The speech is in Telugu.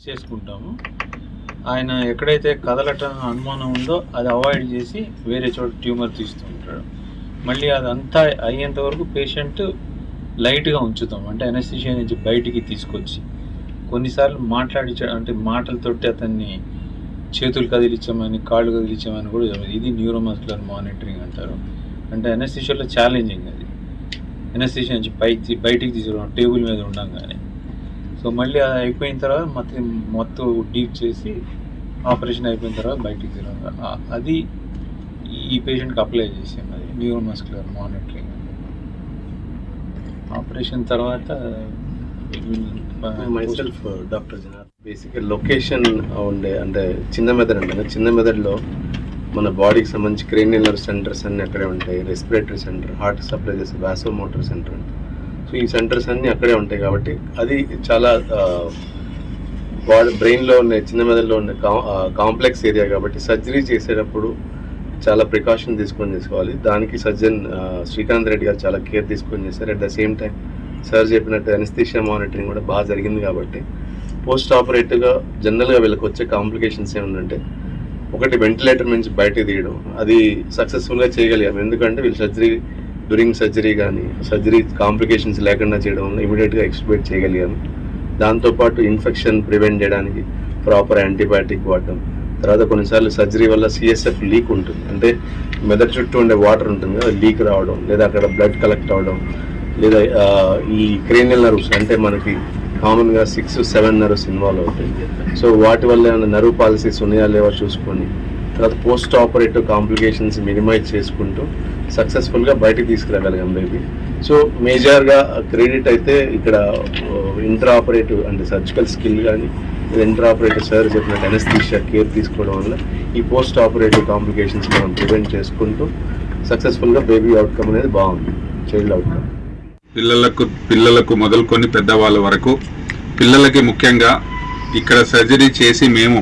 చేసుకుంటాము. ఆయన ఎక్కడైతే కదలటం అనుమానం ఉందో అది అవాయిడ్ చేసి వేరే చోట ట్యూమర్ తీస్తూ ఉంటాడు. మళ్ళీ అదంతా అయ్యేంత వరకు పేషెంట్ లైట్గా ఉంచుతాం, అంటే అనస్థీషియా నుంచి బయటికి తీసుకొచ్చి. కొన్నిసార్లు అంటే మాటలతోటి అతన్ని చేతులు కదిలించామని, కాళ్ళు కదిలించామని కూడా ఇది న్యూరోమస్కులర్ మానిటరింగ్ అంటారు. అంటే అనస్థీషియాలో ఛాలెంజింగ్ అది. అనస్థీషియా నుంచి బయటికి తీసుకురావడం టేబుల్ మీద ఉండంగానే. సో మళ్ళీ అది అయిపోయిన తర్వాత మొత్తం డీప్ చేసి ఆపరేషన్ అయిపోయిన తర్వాత బయటికి తీసుకురావడం, అది ఈ పేషెంట్కి అప్లై చేసాం. అది న్యూరోమస్కులర్ మానిటరింగ్. ఆపరేషన్ తర్వాత మైసెల్ఫ్ డాక్టర్ జనార్ బేసిక్గా లొకేషన్ ఉండే అంటే చిన్న మెదడు అంటే చిన్న మెదడులో మన బాడీకి సంబంధించి క్రేనియల్ నర్వ్ సెంటర్స్ అన్నీ అక్కడే ఉంటాయి. రెస్పిరేటరీ సెంటర్, హార్ట్ సప్లై చేసే వాసోమోటర్ సెంటర్. సో ఈ సెంటర్స్ అన్నీ అక్కడే ఉంటాయి కాబట్టి అది చాలా బ్రెయిన్లో ఉన్న చిన్న మెదడులో ఉన్న కాంప్లెక్స్ ఏరియా కాబట్టి సర్జరీ చేసేటప్పుడు చాలా ప్రికాషన్ తీసుకొని చేసుకోవాలి. దానికి సర్జన్ శ్రీకాంత్ రెడ్డి గారు చాలా కేర్ తీసుకొని చేశారు. At the same time sir చెప్పినట్టు అనస్థీషియా మానిటరింగ్ కూడా బాగా జరిగింది కాబట్టి పోస్ట్ ఆపరేటివ్గా జనరల్గా వీళ్ళకి వచ్చే కాంప్లికేషన్స్ ఏముందంటే, ఒకటి వెంటిలేటర్ నుంచి బయటకు తీయడం, అది సక్సెస్ఫుల్గా చేయగలిగాం. ఎందుకంటే వీళ్ళు డ్యూరింగ్ సర్జరీ కానీ సర్జరీ కాంప్లికేషన్స్ లేకుండా చేయడం వల్ల ఇమీడియట్గా ఎక్స్ట్యూబేట్ చేయగలిగాము. దాంతోపాటు ఇన్ఫెక్షన్ ప్రివెంట్ చేయడానికి ప్రాపర్ యాంటీబయాటిక్ వాడటం. తర్వాత కొన్నిసార్లు సర్జరీ వల్ల సిఎస్ఎఫ్ లీక్ ఉంటుంది, అంటే మెదడు చుట్టూ ఉండే వాటర్ ఉంటుంది కదా, లీక్ రావడం, లేదా అక్కడ బ్లడ్ కలెక్ట్ అవ్వడం, లేదా ఈ క్రేనియల్ నర్వ్స్ అంటే మనకి కామన్గా 6-7 నర్వ్స్ ఇన్వాల్వ్ అవుతాయి. సో వాటి వల్ల ఏమైనా నర్వ్ పాలసీస్ ఉన్నాయా లేవో చూసుకొని తర్వాత పోస్ట్ ఆపరేటివ్ కాంప్లికేషన్స్ మినిమైజ్ చేసుకుంటూ సక్సెస్ఫుల్గా బయటకు తీసుకురాగలిగాం బేబీ. సో మేజర్గా క్రెడిట్ అయితే ఇక్కడ ఇంట్రా ఆపరేటివ్ అంటే సర్జికల్ స్కిల్ కానీ ఇంట్రా ఆపరేటివ్ సార్ చెప్పినట్టు అనస్థీషియా కేర్ తీసుకోవడం వల్ల ఈ పోస్ట్ ఆపరేటివ్ కాంప్లికేషన్స్ మనం ప్రివెంట్ చేసుకుంటూ సక్సెస్ఫుల్గా బేబీ అవుట్కమ్ అనేది బాగుంది, చైల్డ్ అవుట్కమ్. పిల్లలకు మొదలుకొని పెద్దవాళ్ళ వరకు పిల్లలకి ముఖ్యంగా ఇక్కడ సర్జరీ చేసి మేము